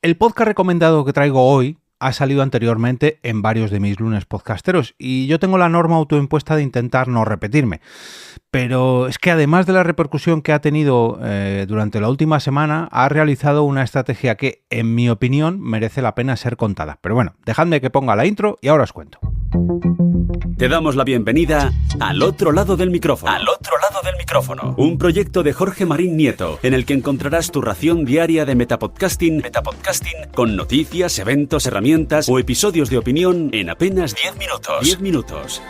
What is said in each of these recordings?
El podcast recomendado que traigo hoy ha salido anteriormente en varios de mis lunes podcasteros y yo tengo la norma autoimpuesta de intentar no repetirme. Pero es que además de la repercusión que ha tenido durante la última semana, ha realizado una estrategia que, en mi opinión, merece la pena ser contada. Pero bueno, dejadme que ponga la intro y ahora os cuento. Te damos la bienvenida al otro lado del micrófono. Al otro lado del micrófono. Un proyecto de Jorge Marín Nieto, en el que encontrarás tu ración diaria de metapodcasting con noticias, eventos, herramientas o episodios de opinión en apenas 10 minutos. 10 minutos.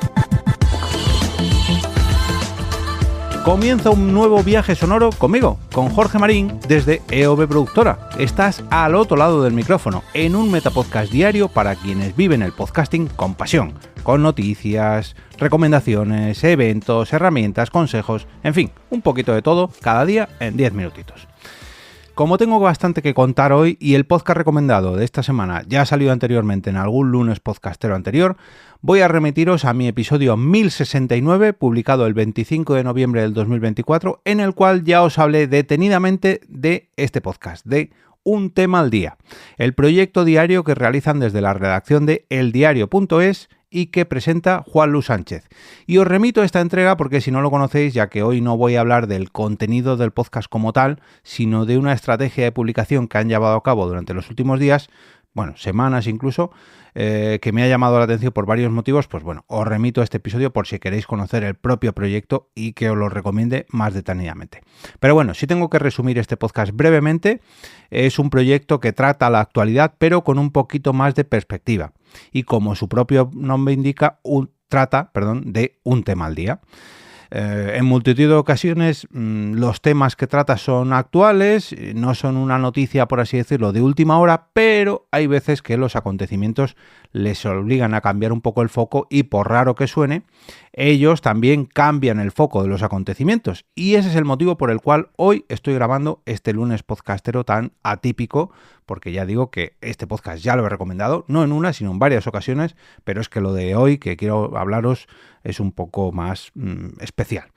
Comienza un nuevo viaje sonoro conmigo, con Jorge Marín, desde EOB Productora. Estás al otro lado del micrófono, en un metapodcast diario para quienes viven el podcasting con pasión, con noticias, recomendaciones, eventos, herramientas, consejos, en fin, un poquito de todo, cada día en 10 minutitos. Como tengo bastante que contar hoy y el podcast recomendado de esta semana ya ha salido anteriormente en algún lunes podcastero anterior, voy a remitiros a mi episodio 1069, publicado el 25 de noviembre del 2024, en el cual ya os hablé detenidamente de este podcast, de Un tema al día, el proyecto diario que realizan desde la redacción de eldiario.es y que presenta Juan Luis Sánchez. Y os remito a esta entrega porque si no lo conocéis, ya que hoy no voy a hablar del contenido del podcast como tal, sino de una estrategia de publicación que han llevado a cabo durante los últimos días, bueno, semanas incluso, que me ha llamado la atención por varios motivos, pues bueno, os remito a este episodio por si queréis conocer el propio proyecto y que os lo recomiende más detenidamente. Pero bueno, si tengo que resumir este podcast brevemente, es un proyecto que trata la actualidad, pero con un poquito más de perspectiva. Y como su propio nombre indica, trata de un tema al día. En multitud de ocasiones los temas que trata son actuales, no son una noticia, por así decirlo, de última hora, pero hay veces que los acontecimientos les obligan a cambiar un poco el foco y, por raro que suene, ellos también cambian el foco de los acontecimientos. Y ese es el motivo por el cual hoy estoy grabando este lunes podcastero tan atípico, porque ya digo que este podcast ya lo he recomendado, no en una, sino en varias ocasiones, pero es que lo de hoy que quiero hablaros es un poco más especial.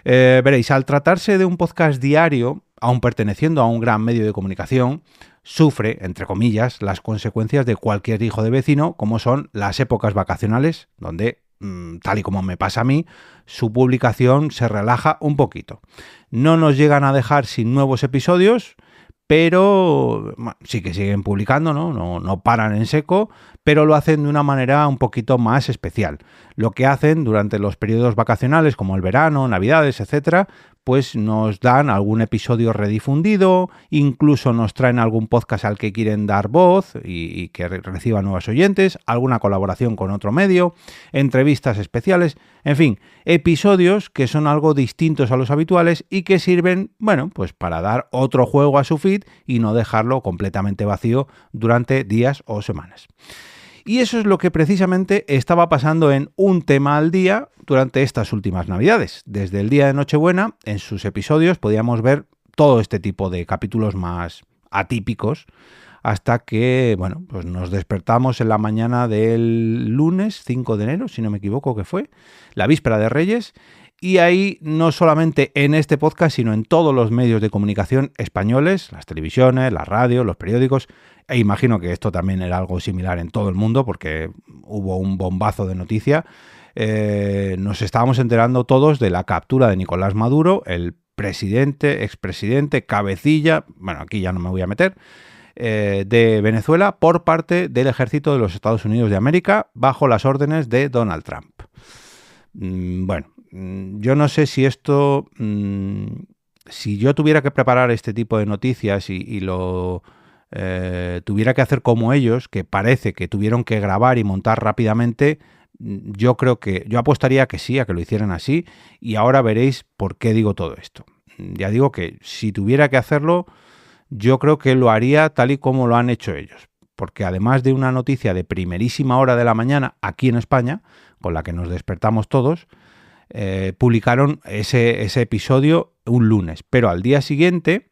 Veréis, al tratarse de un podcast diario, aun perteneciendo a un gran medio de comunicación, sufre, entre comillas, las consecuencias de cualquier hijo de vecino, como son las épocas vacacionales, donde, tal y como me pasa a mí, su publicación se relaja un poquito. No nos llegan a dejar sin nuevos episodios, pero sí que siguen publicando, no paran en seco, pero lo hacen de una manera un poquito más especial. Lo que hacen durante los periodos vacacionales, como el verano, navidades, etcétera, pues nos dan algún episodio redifundido, incluso nos traen algún podcast al que quieren dar voz y que reciba nuevos oyentes, alguna colaboración con otro medio, entrevistas especiales, en fin, episodios que son algo distintos a los habituales y que sirven, bueno, pues para dar otro juego a su feed y no dejarlo completamente vacío durante días o semanas. Y eso es lo que precisamente estaba pasando en Un tema al día durante estas últimas Navidades. Desde el día de Nochebuena, en sus episodios podíamos ver todo este tipo de capítulos más atípicos, hasta que, bueno, pues nos despertamos en la mañana del lunes 5 de enero, si no me equivoco que fue, la víspera de Reyes, y ahí no solamente en este podcast, sino en todos los medios de comunicación españoles, las televisiones, la radio, los periódicos, e imagino que esto también era algo similar en todo el mundo porque hubo un bombazo de noticia, nos estábamos enterando todos de la captura de Nicolás Maduro, el presidente, expresidente, cabecilla, bueno, aquí ya no me voy a meter, de Venezuela por parte del ejército de los Estados Unidos de América bajo las órdenes de Donald Trump. Bueno, yo no sé si esto, si yo tuviera que preparar este tipo de noticias y lo tuviera que hacer como ellos, que parece que tuvieron que grabar y montar rápidamente, yo apostaría que sí, a que lo hicieran así, y ahora veréis por qué digo todo esto. Ya digo que si tuviera que hacerlo, yo creo que lo haría tal y como lo han hecho ellos, porque además de una noticia de primerísima hora de la mañana aquí en España, con la que nos despertamos todos, publicaron ese episodio un lunes, pero al día siguiente,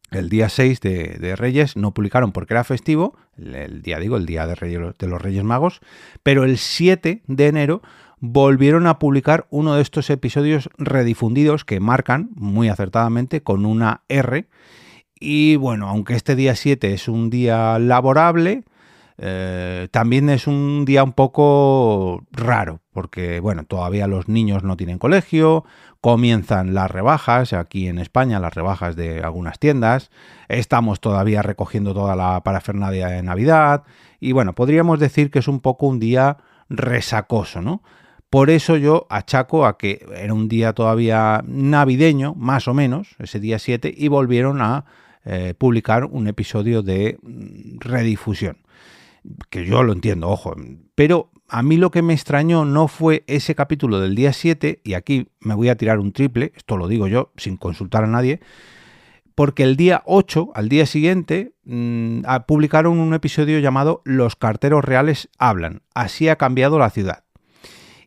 el día 6 de Reyes, no publicaron porque era festivo, el día de los Reyes Magos, pero el 7 de enero volvieron a publicar uno de estos episodios redifundidos que marcan muy acertadamente con una R Y bueno, aunque este día 7 es un día laborable, también es un día un poco raro, porque bueno, todavía los niños no tienen colegio, comienzan las rebajas, aquí en España las rebajas de algunas tiendas, estamos todavía recogiendo toda la parafernalia de Navidad, y bueno, podríamos decir que es un poco un día resacoso, ¿no? Por eso yo achaco a que era un día todavía navideño, más o menos, ese día 7, y volvieron a publicar un episodio de redifusión. Que yo lo entiendo, ojo, pero a mí lo que me extrañó no fue ese capítulo del día 7, y aquí me voy a tirar un triple, esto lo digo yo sin consultar a nadie, porque el día 8, al día siguiente, publicaron un episodio llamado Los carteros reales hablan, así ha cambiado la ciudad.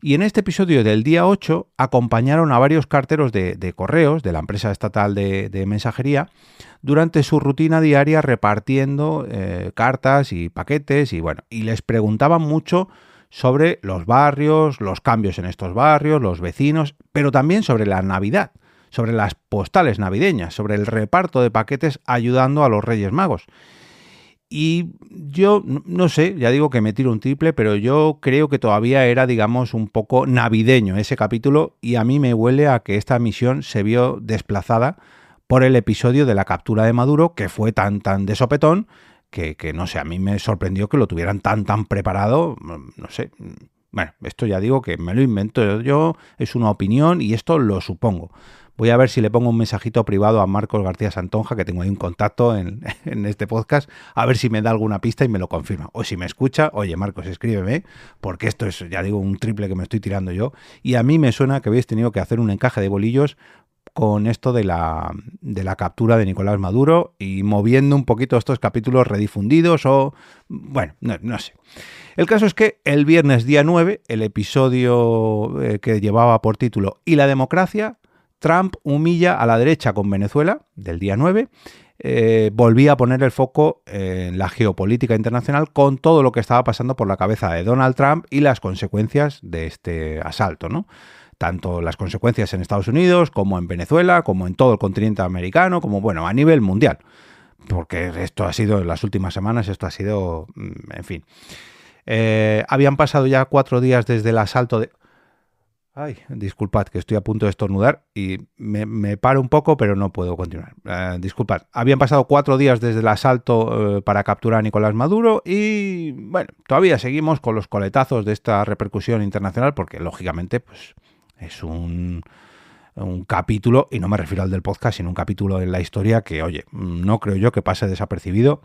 Y en este episodio del día 8 acompañaron a varios carteros de correos de la empresa estatal de mensajería durante su rutina diaria repartiendo cartas y paquetes y bueno, y les preguntaban mucho sobre los barrios, los cambios en estos barrios, los vecinos, pero también sobre la Navidad, sobre las postales navideñas, sobre el reparto de paquetes ayudando a los Reyes Magos. Y yo no sé, ya digo que me tiro un triple, pero yo creo que todavía era, digamos, un poco navideño ese capítulo y a mí me huele a que esta misión se vio desplazada por el episodio de la captura de Maduro, que fue tan de sopetón que no sé, a mí me sorprendió que lo tuvieran tan preparado, no sé. Bueno, esto ya digo que me lo invento yo, es una opinión y esto lo supongo. Voy a ver si le pongo un mensajito privado a Marcos García Santonja, que tengo ahí un contacto en este podcast, a ver si me da alguna pista y me lo confirma. O si me escucha, oye Marcos, escríbeme, porque esto es, ya digo, un triple que me estoy tirando yo. Y a mí me suena que habéis tenido que hacer un encaje de bolillos con esto de la captura de Nicolás Maduro y moviendo un poquito estos capítulos redifundidos o... Bueno, no sé. El caso es que el viernes día 9, el episodio que llevaba por título ¿Y la democracia?, Trump humilla a la derecha con Venezuela, del día 9, volvía a poner el foco en la geopolítica internacional con todo lo que estaba pasando por la cabeza de Donald Trump y las consecuencias de este asalto, ¿no? Tanto las consecuencias en Estados Unidos, como en Venezuela, como en todo el continente americano, como, bueno, a nivel mundial. Porque esto ha sido, en las últimas semanas, esto ha sido, en fin. Habían pasado ya 4 días desde el asalto de... Ay, disculpad, que estoy a punto de estornudar y me paro un poco, pero no puedo continuar. Disculpad, habían pasado 4 días desde el asalto para capturar a Nicolás Maduro y, bueno, todavía seguimos con los coletazos de esta repercusión internacional porque, lógicamente, pues es un capítulo, y no me refiero al del podcast, sino un capítulo en la historia que, oye, no creo yo que pase desapercibido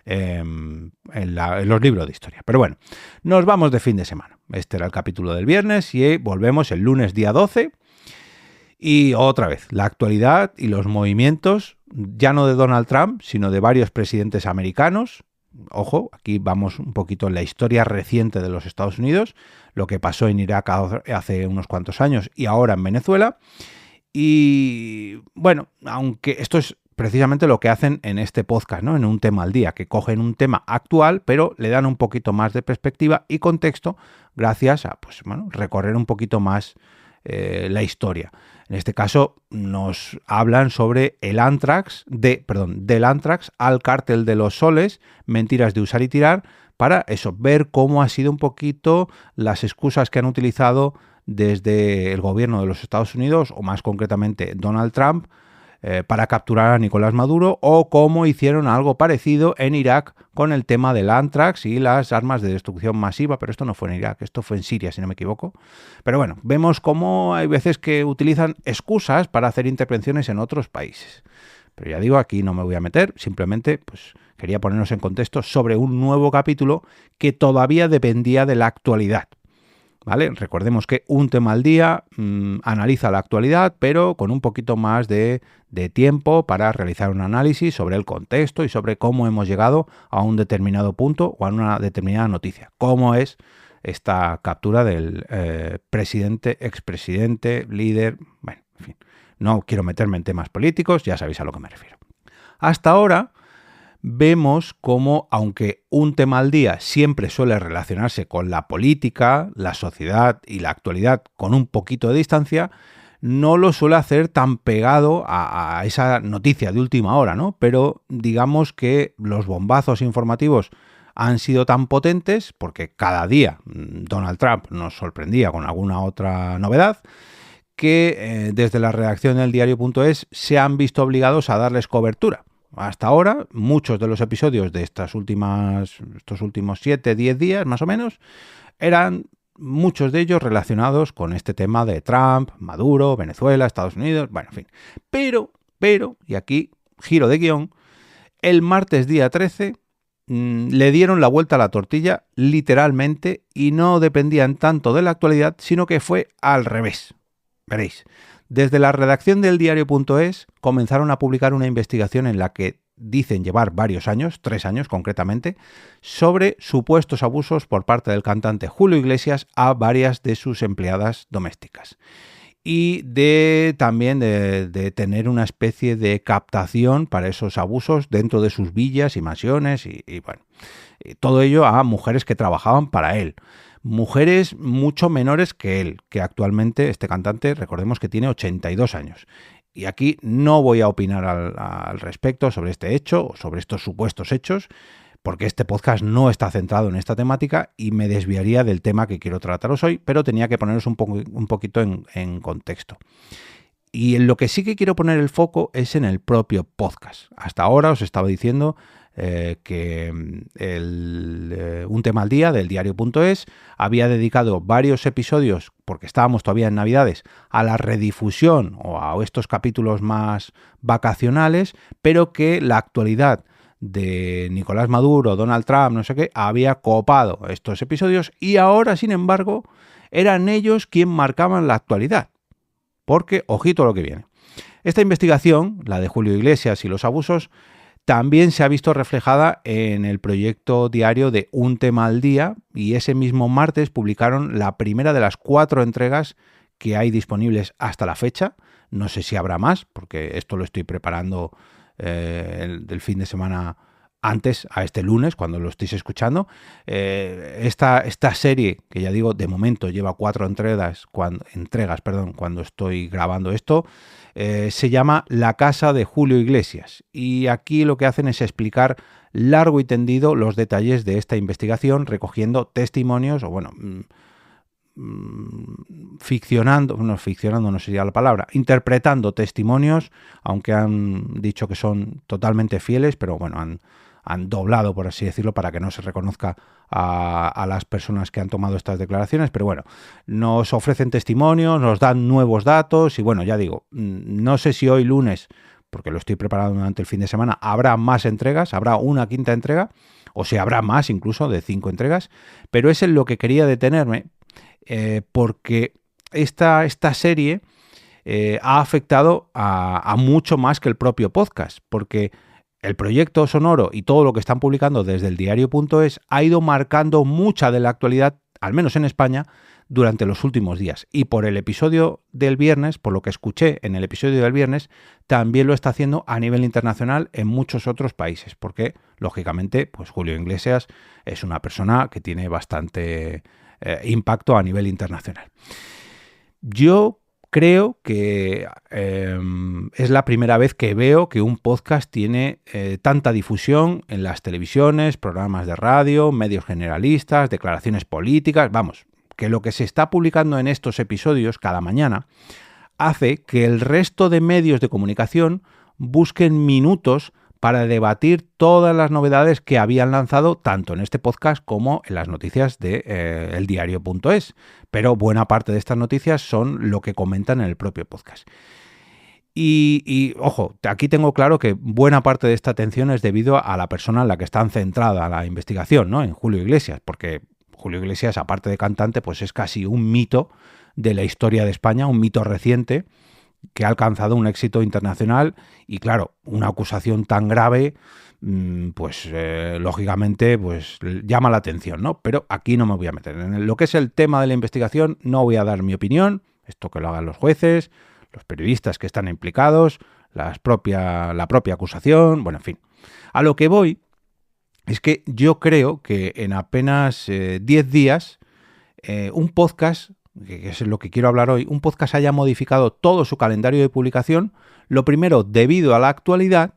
en los libros de historia. Pero bueno, nos vamos de fin de semana. Este era el capítulo del viernes y volvemos el lunes día 12 y otra vez la actualidad y los movimientos, ya no de Donald Trump, sino de varios presidentes americanos. Ojo, aquí vamos un poquito en la historia reciente de los Estados Unidos, lo que pasó en Irak hace unos cuantos años y ahora en Venezuela. Y bueno, aunque esto es precisamente lo que hacen en este podcast, ¿no? En un tema al día, que cogen un tema actual, pero le dan un poquito más de perspectiva y contexto gracias a, pues bueno, recorrer un poquito más la historia. En este caso nos hablan sobre el Antrax, del Antrax al cártel de los soles, mentiras de usar y tirar, para eso, ver cómo ha sido un poquito las excusas que han utilizado desde el gobierno de los Estados Unidos, o más concretamente Donald Trump, para capturar a Nicolás Maduro, o cómo hicieron algo parecido en Irak con el tema del Antrax y las armas de destrucción masiva, pero esto no fue en Irak, esto fue en Siria, si no me equivoco. Pero bueno, vemos cómo hay veces que utilizan excusas para hacer intervenciones en otros países. Pero ya digo, aquí no me voy a meter, simplemente pues quería ponernos en contexto sobre un nuevo capítulo que todavía dependía de la actualidad. ¿Vale? Recordemos que un tema al día analiza la actualidad, pero con un poquito más de tiempo para realizar un análisis sobre el contexto y sobre cómo hemos llegado a un determinado punto o a una determinada noticia. Cómo es esta captura del presidente, expresidente, líder... Bueno, en fin, no quiero meterme en temas políticos, ya sabéis a lo que me refiero. Hasta ahora vemos cómo, aunque un tema al día siempre suele relacionarse con la política, la sociedad y la actualidad con un poquito de distancia, no lo suele hacer tan pegado a esa noticia de última hora, ¿no? Pero digamos que los bombazos informativos han sido tan potentes, porque cada día Donald Trump nos sorprendía con alguna otra novedad, que desde la redacción del diario.es se han visto obligados a darles cobertura. Hasta ahora, muchos de los episodios de estos últimos 7-10 días, más o menos, eran muchos de ellos relacionados con este tema de Trump, Maduro, Venezuela, Estados Unidos, bueno, en fin. Pero, y aquí giro de guión, el martes día 13 le dieron la vuelta a la tortilla literalmente y no dependían tanto de la actualidad, sino que fue al revés. Veréis, desde la redacción del diario.es comenzaron a publicar una investigación en la que dicen llevar varios años, 3 años concretamente, sobre supuestos abusos por parte del cantante Julio Iglesias a varias de sus empleadas domésticas. Y también de tener una especie de captación para esos abusos dentro de sus villas y mansiones y bueno, todo ello a mujeres que trabajaban para él. Mujeres mucho menores que él, que actualmente este cantante, recordemos que tiene 82 años. Y aquí no voy a opinar al respecto sobre este hecho o sobre estos supuestos hechos, porque este podcast no está centrado en esta temática y me desviaría del tema que quiero trataros hoy, pero tenía que poneros un poquito en contexto. Y en lo que sí que quiero poner el foco es en el propio podcast. Hasta ahora os estaba diciendo que un tema al día del diario.es había dedicado varios episodios, porque estábamos todavía en Navidades, a la redifusión o a estos capítulos más vacacionales, pero que la actualidad de Nicolás Maduro, Donald Trump, no sé qué, había copado estos episodios y ahora, sin embargo, eran ellos quienes marcaban la actualidad. Porque, ojito a lo que viene. Esta investigación, la de Julio Iglesias y los abusos, también se ha visto reflejada en el proyecto diario de Un tema al día y ese mismo martes publicaron la primera de las 4 entregas que hay disponibles hasta la fecha. No sé si habrá más, porque esto lo estoy preparando del fin de semana antes a este lunes, cuando lo estéis escuchando. Esta serie, que ya digo, de momento lleva 4 entregas cuando estoy grabando esto, se llama La casa de Julio Iglesias. Y aquí lo que hacen es explicar largo y tendido los detalles de esta investigación, recogiendo testimonios, o bueno, ficcionando no sería la palabra, interpretando testimonios, aunque han dicho que son totalmente fieles, pero bueno, han doblado, por así decirlo, para que no se reconozca a las personas que han tomado estas declaraciones, pero bueno, nos ofrecen testimonios, nos dan nuevos datos y bueno, ya digo, no sé si hoy lunes, porque lo estoy preparando durante el fin de semana, habrá más entregas, habrá una 5ª entrega, o si habrá más incluso de 5 entregas, pero es en lo que quería detenerme, porque esta serie ha afectado a mucho más que el propio podcast, porque el proyecto sonoro y todo lo que están publicando desde el diario.es ha ido marcando mucha de la actualidad, al menos en España, durante los últimos días. Y por el episodio del viernes, por lo que escuché en el episodio del viernes, también lo está haciendo a nivel internacional en muchos otros países, porque, lógicamente, pues Julio Iglesias es una persona que tiene bastante impacto a nivel internacional. Yo creo que es la primera vez que veo que un podcast tiene tanta difusión en las televisiones, programas de radio, medios generalistas, declaraciones políticas. Vamos, que lo que se está publicando en estos episodios cada mañana hace que el resto de medios de comunicación busquen minutos para debatir todas las novedades que habían lanzado tanto en este podcast como en las noticias de eldiario.es. Pero buena parte de estas noticias son lo que comentan en el propio podcast. Y ojo, aquí tengo claro que buena parte de esta atención es debido a la persona en la que está centrada la investigación, ¿no? En Julio Iglesias, porque Julio Iglesias, aparte de cantante, pues es casi un mito de la historia de España, un mito reciente, que ha alcanzado un éxito internacional y claro, una acusación tan grave, pues lógicamente pues llama la atención, ¿no? Pero aquí no me voy a meter. En lo que es el tema de la investigación no voy a dar mi opinión, esto que lo hagan los jueces, los periodistas que están implicados, la propia acusación, bueno, en fin. A lo que voy es que yo creo que en apenas 10 días un podcast que es lo que quiero hablar hoy, un podcast haya modificado todo su calendario de publicación, lo primero debido a la actualidad,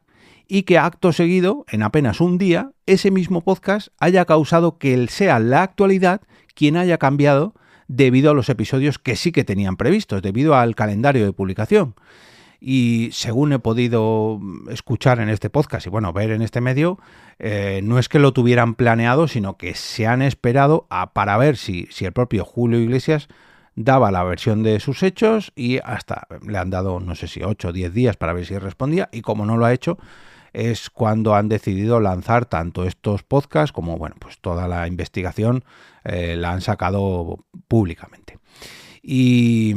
y que acto seguido, en apenas un día, ese mismo podcast haya causado que sea la actualidad quien haya cambiado debido a los episodios que sí que tenían previstos, debido al calendario de publicación. Y según he podido escuchar en este podcast y ver en este medio, no es que lo tuvieran planeado, sino que se han esperado para ver si el propio Julio Iglesias daba la versión de sus hechos, y hasta le han dado, no sé si 8 o 10 días para ver si respondía, y como no lo ha hecho, es cuando han decidido lanzar tanto estos podcasts como pues toda la investigación la han sacado públicamente. Y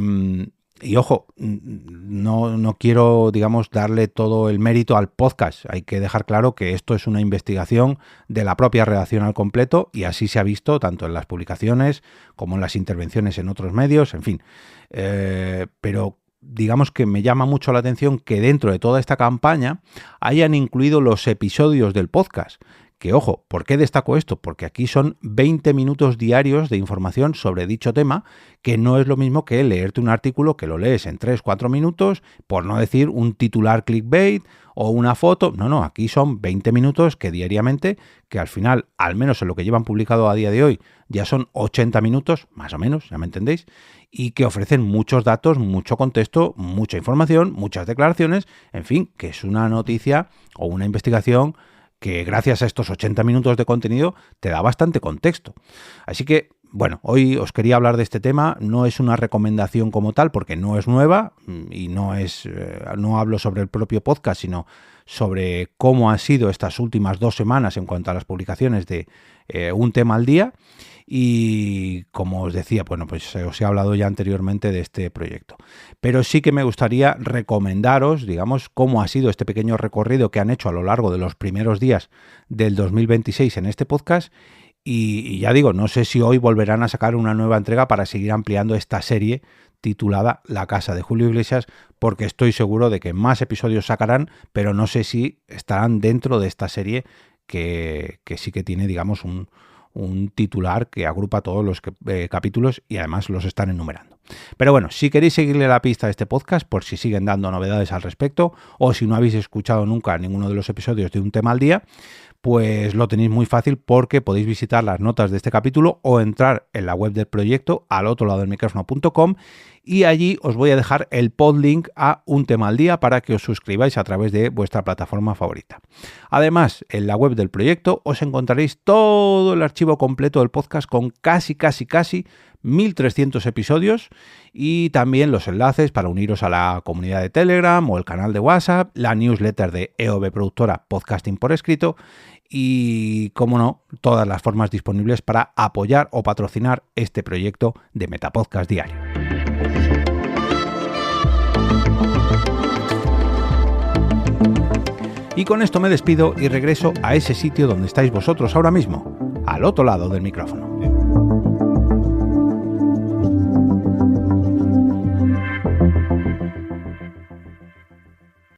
ojo, no quiero, darle todo el mérito al podcast. Hay que dejar claro que esto es una investigación de la propia redacción al completo, y así se ha visto tanto en las publicaciones como en las intervenciones en otros medios, en fin. Pero digamos que me llama mucho la atención que dentro de toda esta campaña hayan incluido los episodios del podcast. Que, ojo, ¿por qué destaco esto? Porque aquí son 20 minutos diarios de información sobre dicho tema, que no es lo mismo que leerte un artículo que lo lees en 3-4 minutos, por no decir un titular clickbait o una foto. No, aquí son 20 minutos que diariamente, que al final, al menos en lo que llevan publicado a día de hoy, ya son 80 minutos, más o menos, ya me entendéis, y que ofrecen muchos datos, mucho contexto, mucha información, muchas declaraciones, en fin, que es una noticia o una investigación que gracias a estos 80 minutos de contenido te da bastante contexto. Así que, hoy os quería hablar de este tema. No es una recomendación como tal, porque no es nueva y no hablo sobre el propio podcast, sino sobre cómo han sido estas últimas 2 semanas en cuanto a las publicaciones de un tema al día. Y como os decía, pues os he hablado ya anteriormente de este proyecto. Pero sí que me gustaría recomendaros, cómo ha sido este pequeño recorrido que han hecho a lo largo de los primeros días del 2026 en este podcast. Y ya digo, no sé si hoy volverán a sacar una nueva entrega para seguir ampliando esta serie titulada La Casa de Julio Iglesias, porque estoy seguro de que más episodios sacarán, pero no sé si estarán dentro de esta serie que sí que tiene, un titular que agrupa todos los capítulos y además los están enumerando. Pero si queréis seguirle la pista a este podcast, por si siguen dando novedades al respecto, o si no habéis escuchado nunca ninguno de los episodios de Un Tema al Día, pues lo tenéis muy fácil, porque podéis visitar las notas de este capítulo o entrar en la web del proyecto alotroladodelmicrófono.com, y allí os voy a dejar el podlink a Un Tema al Día para que os suscribáis a través de vuestra plataforma favorita. Además, en la web del proyecto os encontraréis todo el archivo completo del podcast con casi 1.300 episodios, y también los enlaces para uniros a la comunidad de Telegram o el canal de WhatsApp, la newsletter de EOB Productora Podcasting por escrito, y, como no, todas las formas disponibles para apoyar o patrocinar este proyecto de Metapodcast Diario. Y con esto me despido y regreso a ese sitio donde estáis vosotros ahora mismo, al otro lado del micrófono.